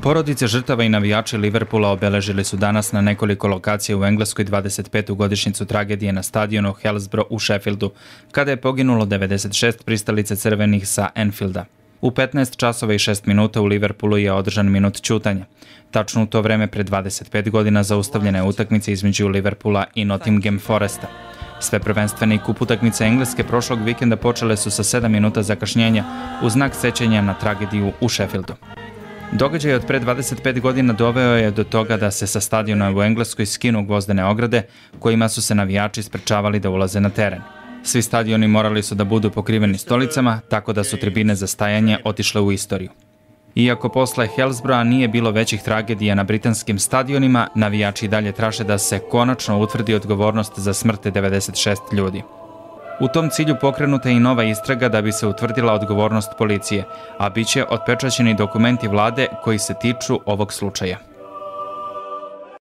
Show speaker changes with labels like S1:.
S1: Porodice žrtava i navijači Liverpoola obeležili su danas na nekoliko lokacija u Engleskoj 25. godišnjicu tragedije na stadionu Hillsborough u Sheffieldu, kada je poginulo 96 pristalica crvenih sa Anfielda. U 15 časova i 6 minuta u Liverpoolu je održan minut ćutanja. Tačno u to vreme pre 25 godina zaustavljena je utakmica između Liverpoola i Nottingham Foresta. Sve prvenstvene i kup utakmice Engleske prošlog vikenda počele su sa 7 minuta zakašnjenja u znak sećanja na tragediju u Sheffieldu. Događaj od pre 25 godina doveo je do toga da se sa stadiona u Engleskoj skinu gvozdene ograde kojima su se navijači sprečavali da ulaze na teren. Svi stadioni morali su da budu pokriveni stolicama, tako da su tribine za stajanje otišle u istoriju. Iako posle Hillsborougha nije bilo većih tragedija na britanskim stadionima, navijači dalje traže da se konačno utvrdi odgovornost za smrte 96 ljudi. U tom cilju pokrenuta je i nova istraga da bi se utvrdila odgovornost policije, a biće otpečaćeni dokumenti vlade koji se tiču ovog slučaja.